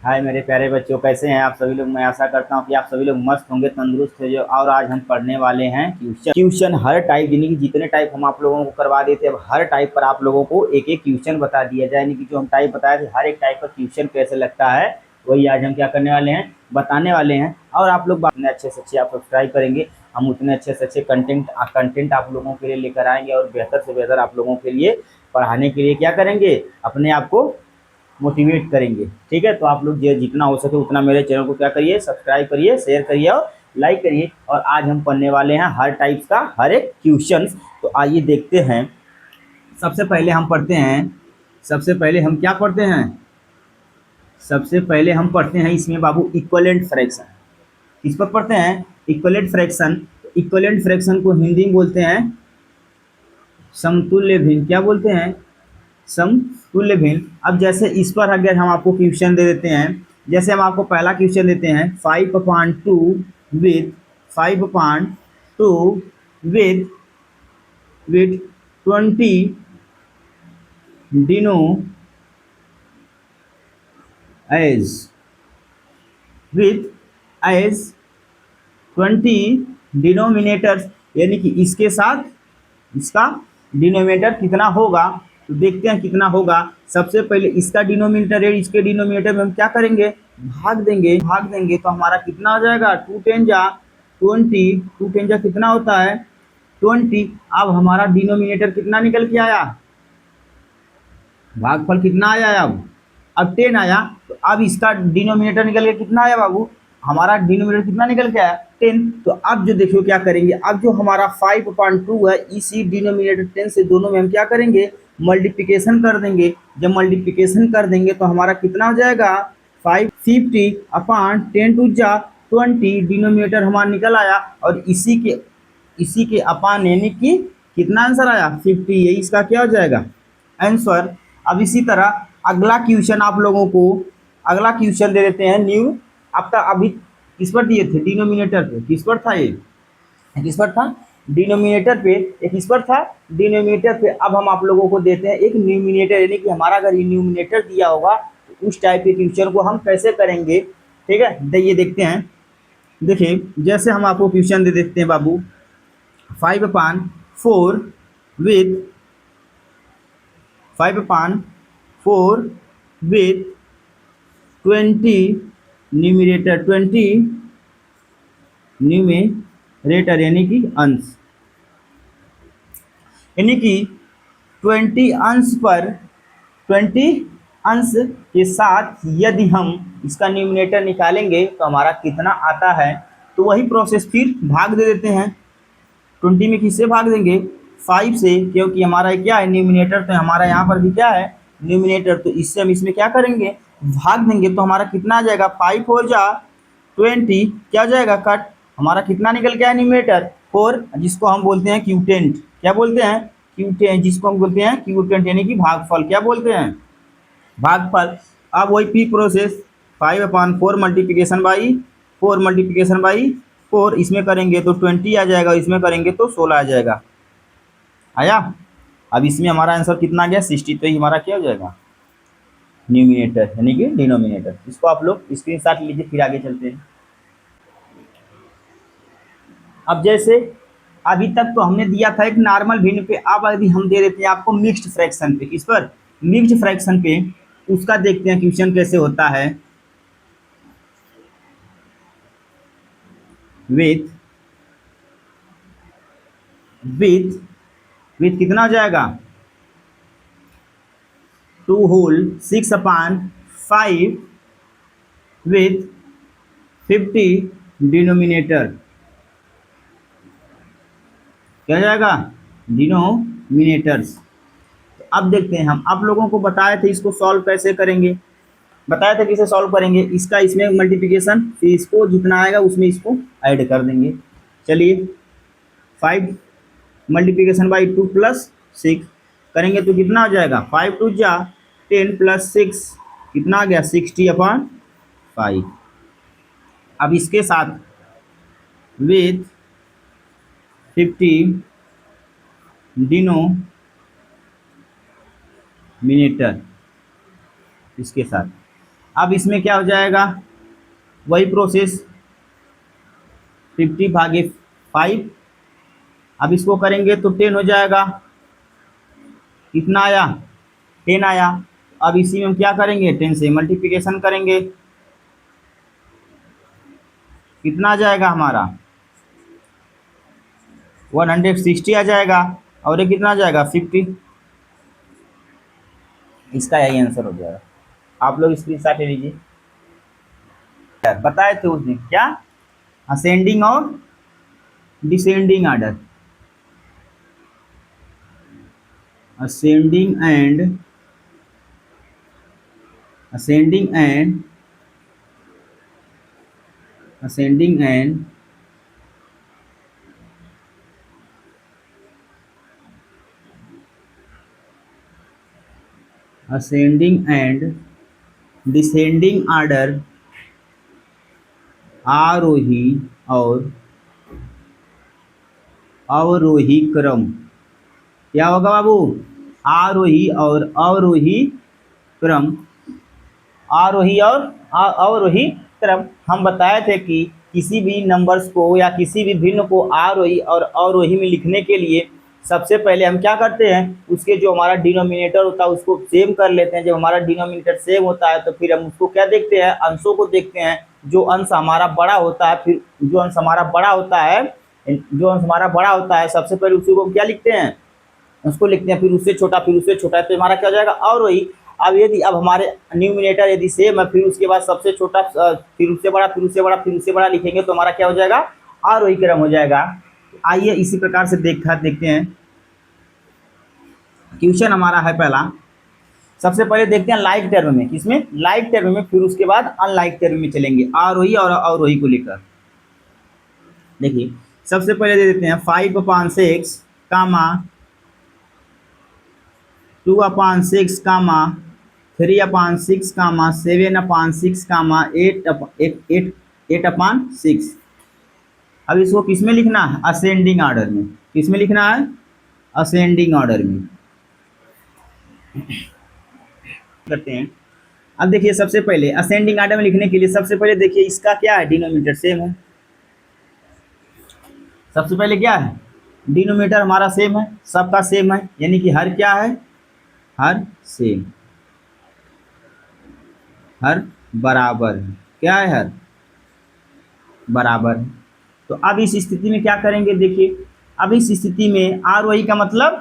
हाय मेरे प्यारे बच्चों, कैसे हैं आप सभी लोग। मैं आशा करता हूं कि आप सभी लोग मस्त होंगे, तंदुरुस्त है जो। और आज हम पढ़ने वाले हैं क्वेश्चन हर टाइप, यानी कि जितने टाइप हम आप लोगों को करवा देते हैं, अब हर टाइप पर आप लोगों को एक एक क्वेश्चन बता दिया जाए। यानी कि जो हम टाइप बताए थे, हर एक टाइप का क्वेश्चन कैसे लगता है, वही आज हम क्या करने वाले हैं, बताने वाले हैं। और आप लोग जितने अच्छे से अच्छे आप सब्सक्राइब करेंगे, हम उतने अच्छे से अच्छे कंटेंट आप लोगों के लिए लेकर आएंगे और बेहतर से बेहतर आप लोगों के लिए पढ़ाने के लिए क्या करेंगे, अपने आप को मोटिवेट करेंगे। ठीक है, तो आप लोग जितना हो सके उतना मेरे चैनल को क्या करिए, सब्सक्राइब करिए, शेयर करिए और लाइक करिए। और आज हम पढ़ने वाले हैं हर टाइप्स का हर एक क्वेश्चन। तो आइए देखते हैं। सबसे पहले हम पढ़ते हैं, सबसे पहले हम क्या पढ़ते हैं, सबसे पहले हम पढ़ते हैं इसमें बाबू इक्वलेंट फ्रैक्शन। किस पर पढ़ते हैं, इक्वलेंट फ्रैक्शन। इक्वलेंट फ्रैक्शन को हिंदी में बोलते हैं समतुल्य भिन्न। क्या बोलते हैं, समतुल्य भिन्न। अब जैसे इस पर अगर हम आपको क्वेश्चन दे देते हैं, जैसे हम आपको पहला क्वेश्चन देते हैं 5/2 विथ 5/2 विथ विथ 20 डिनो एज विथ एज 20 डिनोमिनेटर्स, यानी कि इसके साथ इसका डिनोमिनेटर कितना होगा। तो देखते हैं कितना होगा। सबसे पहले इसका डिनोमिनेटर है, इसके डिनोमिनेटर में हम क्या करेंगे, भाग देंगे तो हमारा कितना हो जाएगा, 2 10 जा 20, 2 10 जा कितना होता है 20। अब हमारा डिनोमिनेटर कितना निकल के आया, भागफल कितना आया है, अब 10 आया। तो अब इसका डिनोमिनेटर निकल के कितना आया बाबू, हमारा डिनोमिनेटर कितना निकल के आया 10। तो अब जो देखियो क्या करेंगे, अब जो हमारा 5/2 है, इसी डिनोमिनेटर 10 से दोनों में हम क्या करेंगे, मल्टीप्लिकेशन कर देंगे। जब मल्टीप्लिकेशन कर देंगे तो हमारा कितना हो जाएगा, 550/10 टू जा 20, डिनोमिनेटर हमारा निकल आया। और इसी के अपान यानी कि कितना आंसर आया, 50। यही इसका क्या हो जाएगा, आंसर। अब इसी तरह अगला क्वेश्चन आप लोगों को, अगला क्वेश्चन दे देते हैं न्यू। आपका अभी किस पर दिए थे, डिनोमिनेटर पे। किस पर था ये, किस पर था, डिनोमिनेटर पे। एक किस पर था, डिनोमिनेटर पे। अब हम आप लोगों को देते हैं एक न्यूमिनेटर, यानी कि हमारा अगर ये न्यूमिनेटर दिया होगा तो उस टाइप के क्वेश्चन को हम कैसे करेंगे। ठीक है, ये देखते हैं। देखिए जैसे हम आपको क्वेश्चन दे देते हैं बाबू 5/4 विथ 5/4 with 20 न्यूमिनेटर, 20 न्यूमिनेटर यानी कि अंश, यानी कि 20 अंश पर 20 अंश के साथ यदि हम इसका न्यूमिनेटर निकालेंगे तो हमारा कितना आता है। तो वही प्रोसेस फिर भाग दे देते हैं। 20 में किससे भाग देंगे, 5 से, क्योंकि हमारा क्या है न्यूमिनेटर, तो हमारा यहाँ पर भी क्या है न्यूमिनेटर। तो इससे हम इसमें क्या करेंगे, भाग देंगे। तो हमारा कितना आ जाएगा, 5 4 जा 20, क्या हो जाएगा कट, हमारा कितना निकल गया है न्यूमिनेटर 4, जिसको हम बोलते हैं क्यूटेंट। क्या बोलते हैं, क्यूटेंट, जिसको हम बोलते हैं क्यूटेंट, यानी कि भागफल। क्या बोलते हैं, भागफल। अब वही पी प्रोसेस 5/4 मल्टीप्लिकेशन बाई 4 इसमें करेंगे तो 20 आ जाएगा, इसमें करेंगे तो 16 आ जाएगा। आया। अब इसमें हमारा आंसर कितना आ गया, 60। तो ये हमारा क्या हो जाएगा, न्यूमिनेटर यानी कि डिनोमिनेटर। इसको आप लोग स्क्रीनशॉट लीजिए, फिर आगे चलते हैं। अब जैसे अभी तक तो हमने दिया था एक नॉर्मल भिन्न पे, अब यदि हम दे देते हैं आपको मिक्स्ड फ्रैक्शन पे। किस पर, मिक्स्ड फ्रैक्शन पे। उसका देखते हैं क्वेश्चन कैसे होता है। विथ विथ विथ कितना हो जाएगा, 2 होल 6/5 विथ 50 डिनोमिनेटर। क्या हो जाएगा, डिनोमिनेटर्स। तो अब देखते हैं, हम आप लोगों को बताए थे इसको सॉल्व कैसे करेंगे, बताया था कैसे सॉल्व करेंगे। इसका इसमें मल्टीप्लिकेशन, फिर इसको जितना आएगा उसमें इसको ऐड कर देंगे। चलिए 5 मल्टीप्लिकेशन बाई 2 प्लस 6 करेंगे तो कितना हो जाएगा, 5 2 जा 10 प्लस 6 कितना आ गया, 60/5। अब इसके साथ विथ 50 डिनोमिनेटर, इसके साथ। अब इसमें क्या हो जाएगा, वही प्रोसेस 50/5। अब इसको करेंगे तो 10 हो जाएगा। कितना आया, 10 आया। अब इसी में हम क्या करेंगे, 10 से मल्टीप्लिकेशन करेंगे, कितना आ जाएगा हमारा 160 आ जाएगा। और ये कितना आ जाएगा 50। इसका यही आंसर हो जाएगा। आप लोग स्क्रीनशॉट ले लीजिए। बताए थे उस दिन क्या, असेंडिंग और descending order, ascending and ascending and ascending and ascending and descending order, आरोही और अवरोही क्रम। क्या होगा बाबू, आरोही और अवरोही क्रम, आरोही और अवरोही क्रम। हम बताए थे कि किसी भी नंबर्स को या किसी भी भिन्न को आरोही और अवरोही में लिखने के लिए सबसे पहले हम क्या करते हैं, उसके जो हमारा डिनोमिनेटर होता है उसको सेम कर लेते हैं। जब हमारा डिनोमिनेटर सेम होता है तो फिर हम उसको क्या देखते हैं, अंशों को देखते हैं। जो अंश हमारा बड़ा होता है, फिर जो अंश हमारा बड़ा होता है, जो अंश हमारा बड़ा होता है सबसे पहले उसी को हम क्या लिखते हैं, उसको लिखते हैं, फिर उससे छोटा, फिर उससे छोटा, तो हमारा क्या हो जाएगा अवरोही। अब यदि अब हमारे न्यूमिनेटर यदि सेम है, फिर उसके बाद सबसे छोटा, फिर उससे बड़ा, फिर उससे बड़ा, फिर उससे बड़ा लिखेंगे तो हमारा क्या हो जाएगा, आरोही क्रम हो जाएगा। आइए इसी प्रकार से देखते हैं। क्वेश्चन हमारा है पहला, सबसे पहले देखते हैं लाइक टर्म में, किसमें, लाइक टर्म में, फिर उसके बाद अनलाइक टर्म में चलेंगे, आरोही और अवरोही को लेकर। देखिए सबसे पहले दे देते हैं 5/6 कामा 2/6 कामा 3/6 कामा 7/6 कामा 8/6। अब इसको किस में लिखना है, असेंडिंग ऑर्डर में। किस में लिखना है, असेंडिंग ऑर्डर में करते हैं। अब देखिए सबसे पहले असेंडिंग ऑर्डर में लिखने के लिए सबसे पहले देखिए इसका क्या है, डिनोमिनेटर सेम है। सबसे पहले क्या है, डिनोमिनेटर हमारा सेम है, सबका सेम है, यानी कि हर क्या है, हर सेम, हर बराबर है। क्या है, हर बराबर है। तो अब इस स्थिति में क्या करेंगे, देखिए अब इस स्थिति में आरोही का मतलब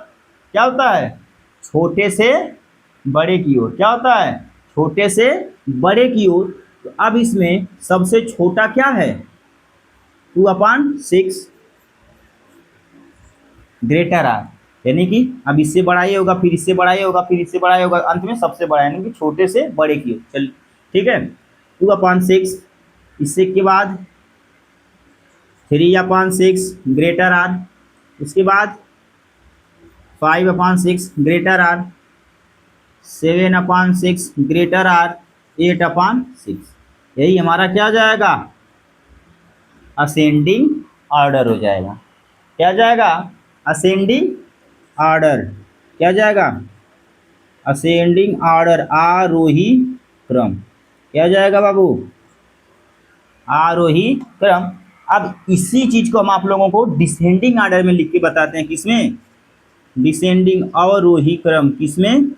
क्या होता है, छोटे से बड़े की ओर। क्या होता है, छोटे से बड़े की ओर। तो अब इसमें सबसे छोटा क्या है, 2/6 ग्रेटर आर, यानी कि अब इससे बड़ा ही होगा, फिर इससे बड़ा ही होगा, फिर इससे बड़ा ही होगा, अंत में सबसे बड़ा, यानी कि छोटे से बड़े की ओर। चल ठीक है, 2/6, इससे के बाद 3/6 ग्रेटर आर, उसके बाद 5/6 ग्रेटर आर, 7/6 ग्रेटर आर, 8/6। यही हमारा क्या हो जाएगा, असेंडिंग ऑर्डर हो जाएगा। क्या जाएगा, असेंडिंग ऑर्डर। क्या जाएगा, असेंडिंग ऑर्डर, आरोही क्रम। क्या जाएगा बाबू, आरोही क्रम। अब इसी चीज को हम आप लोगों को डिसेंडिंग ऑर्डर में लिख के बताते हैं, किसमें, डिसेंडिंग, अवरोही क्रम, किसमें,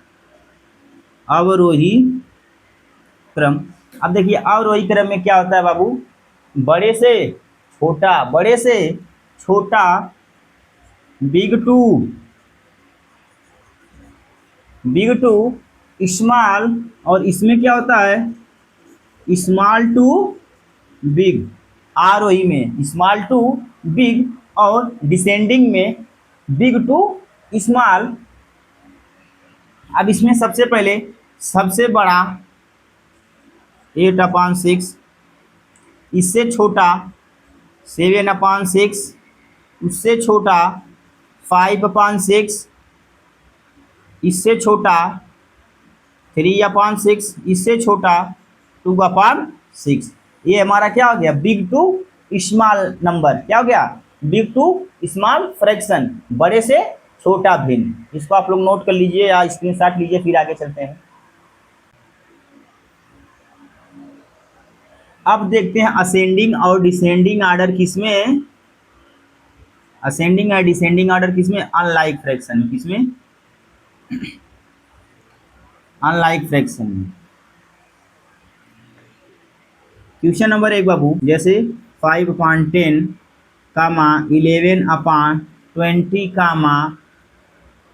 अवरोही क्रम। अब देखिए अवरोही क्रम में क्या होता है बाबू, बड़े से छोटा, बड़े से छोटा, बिग टू स्मॉल, और इसमें क्या होता है, स्मॉल टू बिग। आरोही में स्मॉल टू बिग और डिसेंडिंग में बिग टू स्मॉल। अब इसमें सबसे पहले सबसे बड़ा 8/6, इससे छोटा 7/6, उससे छोटा 5/6, इससे छोटा 3/6, इससे छोटा 2/6। ये हमारा क्या हो गया, बिग टू स्मॉल नंबर। क्या हो गया, बिग टू स्मॉल फ्रैक्शन, बड़े से छोटा भिन्न। इसको आप लोग नोट कर लीजिए या स्क्रीनशॉट लीजिए, फिर आगे चलते हैं। अब देखते हैं असेंडिंग और डिसेंडिंग ऑर्डर किसमें, असेंडिंग और डिसेंडिंग ऑर्डर किसमें, अनलाइक फ्रैक्शन, किसमें, अनलाइक फ्रैक्शन में। क्वेश्चन नंबर 1 बाबू, जैसे 5/10 कामा 11/20 कामा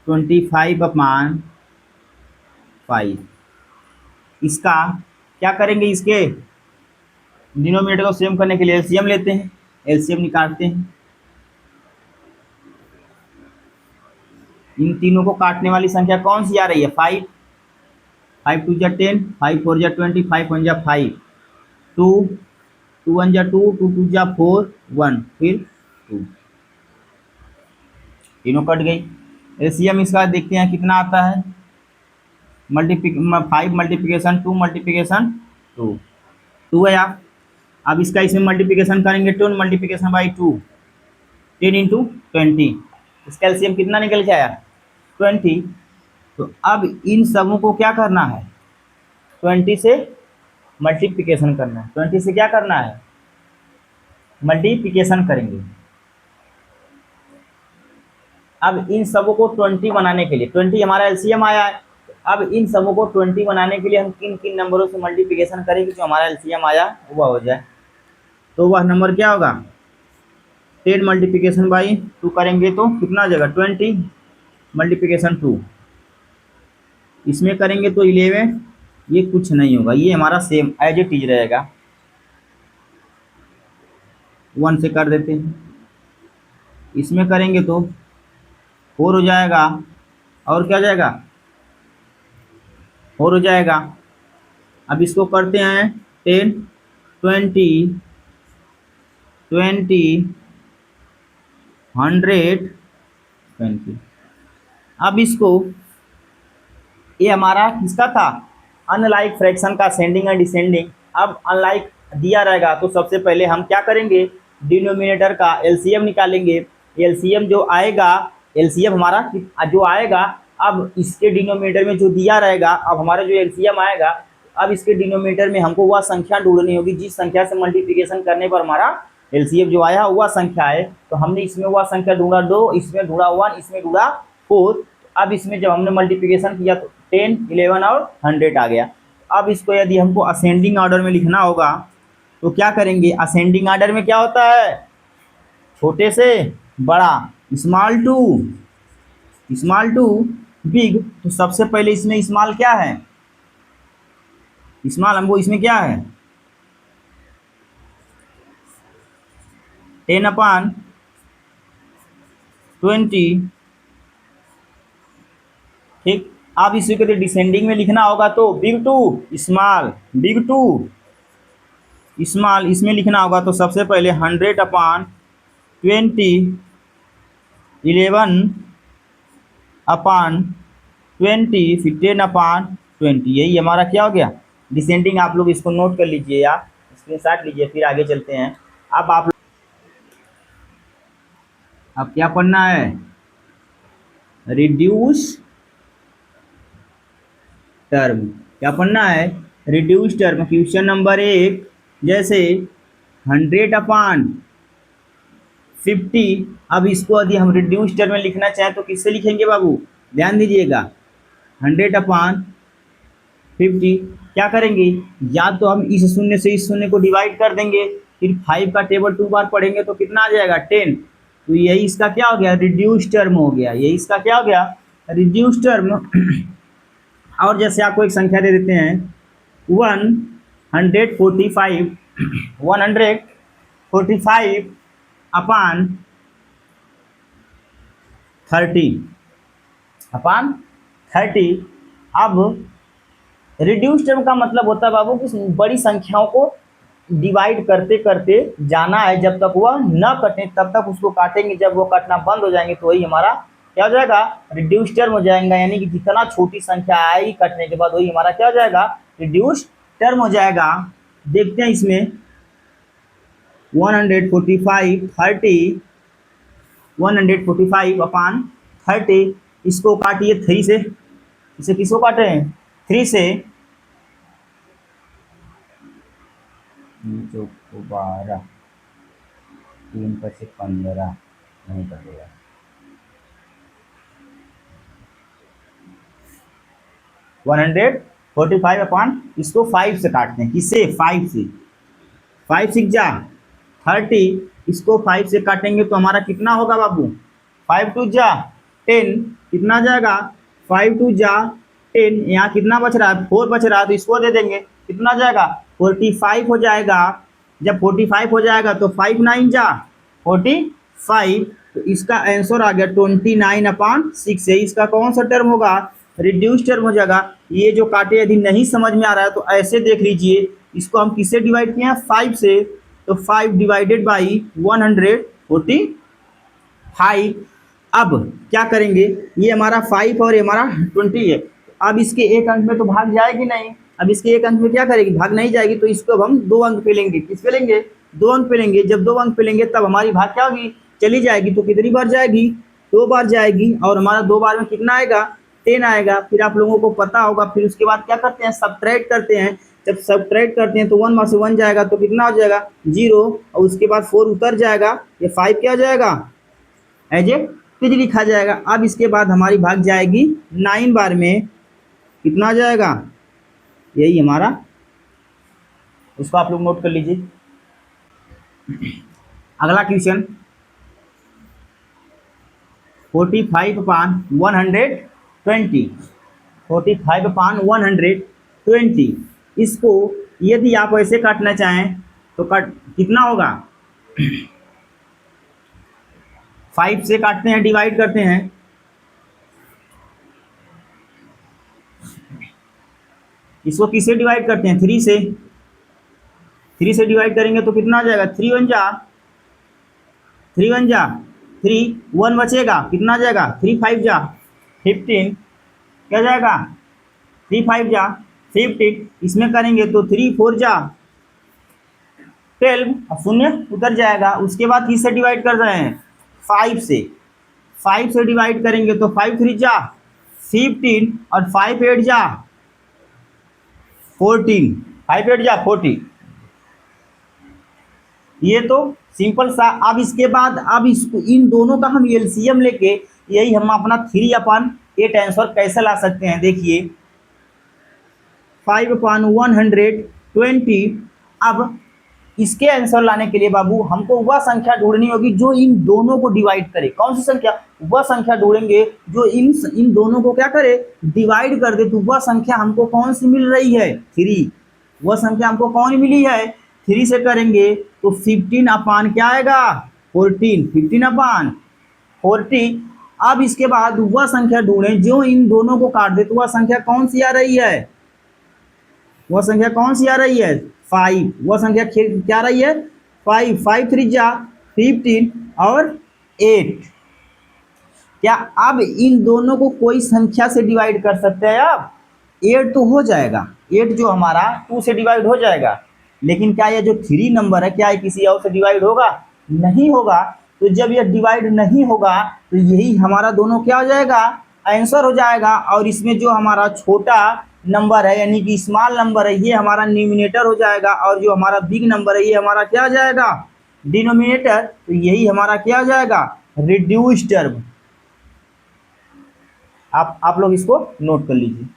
25/5, इसका क्या करेंगे, इसके डिनोमिनेटर को सेम करने के लिए एलसीएम लेते हैं, एलसीएम निकालते हैं। इन तीनों को काटने वाली संख्या कौन सी आ रही है, 5, 5 2 जा 10, 5 4 जा 20, 5 1 जा 5, 2 2 1 जा 2, 2 2 जा 4, 1 फिर 2, तीनों कट गई। एलसीएम इसका देखते हैं कितना आता है, 5 मल्टीप्लिकेशन 2 मल्टीप्लिकेशन 2, 2 है आप। अब इसका इसमें मल्टीप्लिकेशन करेंगे, 2 मल्टीप्लिकेशन बाई 2, 10 इंटू 20, इसका एलसीएम कितना निकल के आया, 20। तो अब इन सबों को क्या करना है, 20 से मल्टीप्लिकेशन करना है, 20 से क्या करना है, मल्टीप्लिकेशन करेंगे। अब इन सबों को 20 बनाने के लिए, 20 हमारा एलसीएम आया है, अब इन सबों को 20 बनाने के लिए हम किन किन नंबरों से मल्टीप्लिकेशन करेंगे जो हमारा एलसीएम आया वह हो जाए। तो वह नंबर क्या होगा, 10 मल्टीप्लिकेशन बाई 2 करेंगे तो कितना आ जाएगा, 20 मल्टीप्लिकेशन 2, इसमें करेंगे तो 11, ये कुछ नहीं होगा, ये हमारा सेम एज इट इज रहेगा, 1 से कर देते हैं। इसमें करेंगे तो 4 हो जाएगा, और क्या जाएगा, 4 हो जाएगा। अब इसको करते हैं 10 20 20 100 20। अब इसको, ये हमारा किसका था, अनलाइक फ्रैक्शन का असेंडिंग और डिसेंडिंग। अब अनलाइक दिया रहेगा तो सबसे पहले हम क्या करेंगे, डिनोमिनेटर का एलसीएम निकालेंगे। एलसीएम जो आएगा, एलसीएम हमारा जो आएगा, अब इसके डिनोमिनेटर में जो दिया रहेगा, अब हमारा जो एलसीएम आएगा, अब इसके डिनोमिनेटर में हमको वह संख्या ढूंढनी होगी जिस संख्या से मल्टीप्लिकेशन करने पर हमारा एलसीएम जो आया वह संख्या है। तो हमने इसमें वह संख्या ढूंढा 2, इसमें ढूंढा 1, इसमें ढूंढा 4। अब इसमें जब हमने मल्टीप्लिकेशन किया तो 10 11 और 100 आ गया। अब इसको यदि हमको असेंडिंग ऑर्डर में लिखना होगा तो क्या करेंगे, असेंडिंग ऑर्डर में क्या होता है, छोटे से बड़ा, स्मॉल टू बिग। तो सबसे पहले इसमें स्मॉल क्या है, स्मॉल हमको इसमें क्या है, 10/20, ठीक। अब इसी को डिसेंडिंग में लिखना होगा तो big to small, big to small, इसमें लिखना होगा तो सबसे पहले 100/20, 11/20, फिर 10/20, यही हमारा क्या हो गया डिसेंडिंग। आप लोग इसको नोट कर लीजिए या स्क्रीनशॉट लीजिए, फिर आगे चलते हैं। अब क्या पढ़ना है, रिड्यूस टर्म, क्या पढ़ना है, रिड्यूस टर्म। क्वेश्चन नंबर 1, जैसे 100/50। अब इसको यदि हम रिड्यूस टर्म में लिखना चाहें तो किससे लिखेंगे बाबू, ध्यान दीजिएगा, 100/50 क्या करेंगे, या तो हम इस शून्य से इस शून्य को डिवाइड कर देंगे, फिर 5 का टेबल 2 बार पढ़ेंगे तो कितना आ जाएगा, 10। तो यही इसका क्या हो गया, रिड्यूस टर्म हो गया, यही इसका क्या हो गया, रिड्यूस टर्म। और जैसे आपको एक संख्या दे देते हैं 145, 145/30। अब रिड्यूस टर्म का मतलब होता है बाबू कि बड़ी संख्याओं को डिवाइड करते करते जाना है, जब तक वह न कटे तब तक उसको काटेंगे, जब वो कटना बंद हो जाएंगे तो वही हमारा क्या हो जाएगा, रिड्यूस टर्म हो जाएगा। यानी कि जितना छोटी संख्या आएगी कटने के बाद वही हमारा क्या हो जाएगा, रिड्यूस टर्म हो जाएगा। देखते हैं इसमें 145/30, इसको काटिए 3 से, इसे किसको काटे हैं, 3 से, चौको 12, 3 5 15 नहीं कटेगा। 145 अपॉन इसको 5 से काटते हैं, किससे? 5 से। 5 6 जा 30, इसको 5 से काटेंगे तो हमारा कितना होगा बाबू? 5 2 जा 10, कितना जाएगा? 5 2 जा 10, यहाँ कितना बच रहा है? 4 बच रहा है, तो इसको दे देंगे, कितना जाएगा? 45 हो जाएगा। जब 45 हो जाएगा तो 5 9 जा 45, तो इसका आंसर आ गया 29/6 है। इसका कौन सा टर्म होगा? रिड्यूस टर्म हो जाएगा। ये जो काटे यदि नहीं समझ में आ रहा है तो ऐसे देख लीजिए, इसको हम किससे डिवाइड किए हैं? 5 से, तो 5 डिवाइडेड बाई 145। अब क्या करेंगे? ये हमारा 5 और ये हमारा 20 है। अब इसके एक अंक में तो भाग जाएगी नहीं, अब इसके एक अंक में क्या करेगी? भाग नहीं जाएगी, तो इसको अब हम 2 अंक पे लेंगे। किस पे लेंगे? 2 अंक पे लेंगे। जब 2 अंक पे लेंगे तब हमारी भाग क्या होगी? चली जाएगी। तो कितनी बार जाएगी? 2 बार जाएगी, और हमारा 2 बार में कितना आएगा? 10 आएगा। फिर आप लोगों को पता होगा, फिर उसके बाद क्या करते हैं? सब्ट्रैक्ट करते हैं। जब सब्ट्रैक्ट करते हैं तो 1 में से 1 जाएगा तो कितना हो जाएगा? 0, और उसके बाद 4 उतर जाएगा, ये 5 क्या हो जाएगा? एज ए पिज लिखा जाएगा। अब इसके बाद हमारी भाग जाएगी 9 बार में, कितना आ जाएगा? यही हमारा, उसको आप लोग नोट कर लीजिए। अगला क्वेश्चन 45/120, 45/120, इसको यदि आप ऐसे काटना चाहें तो काट कितना होगा? 5 से काटते हैं, डिवाइड करते हैं, इसको किससे डिवाइड करते हैं? 3 से। 3 से डिवाइड करेंगे तो कितना आ जाएगा? 3 1 जा 3, 1 बचेगा, कितना आ जाएगा? 3 5 जा 15, क्या जाएगा? 3 5 जा 15, इसमें करेंगे तो 3 4 जा 12, और शून्य उतर जाएगा। उसके बाद किससे डिवाइड कर रहे हैं? 5 से। 5 से डिवाइड करेंगे तो 5 3 जा 15, और 5 8 जा 14, 5 8 जा 40। ये तो सिंपल सा। अब इसके बाद अब इसको इन दोनों का हम एलसीएम लेके यही हम अपना 3/8 आंसर कैसे ला सकते हैं? देखिए 5/120। अब इसके आंसर लाने के लिए बाबू हमको वह संख्या ढूंढनी होगी जो इन दोनों को डिवाइड करे। कौन सी संख्या? वह संख्या ढूंढेंगे जो इन दोनों को क्या करे? डिवाइड कर दे। तो वह संख्या हमको कौन सी मिल रही है? 3। वह संख्या हमको कौन मिली है? 3 से करेंगे तो 15 क्या आएगा? 14, 15/40। अब इसके बाद वह संख्या ढूंढें जो इन दोनों को काट दे। तो वह संख्या कौन सी आ रही है? वह संख्या कौन सी आ रही है? 5। वह संख्या क्या आ रही है? 5। 5 3 जा 15 और 8। क्या अब इन दोनों को कोई संख्या से डिवाइड कर सकते हैं? अब 8 तो हो जाएगा, 8 जो हमारा 2 से डिवाइड हो जाएगा, लेकिन क्या ये जो 3 नंबर है क्या ये किसी और से डिवाइड होगा? नहीं होगा। तो जब ये डिवाइड नहीं होगा तो यही हमारा दोनों क्या हो जाएगा? आंसर हो जाएगा। और इसमें जो हमारा छोटा नंबर है यानी कि स्मॉल नंबर है, ये हमारा न्यूमिनेटर हो जाएगा, और जो हमारा बिग नंबर है ये हमारा क्या हो जाएगा? डिनोमिनेटर। तो यही हमारा क्या हो जाएगा? Reduce term. आप लोग इसको नोट कर लीजिए।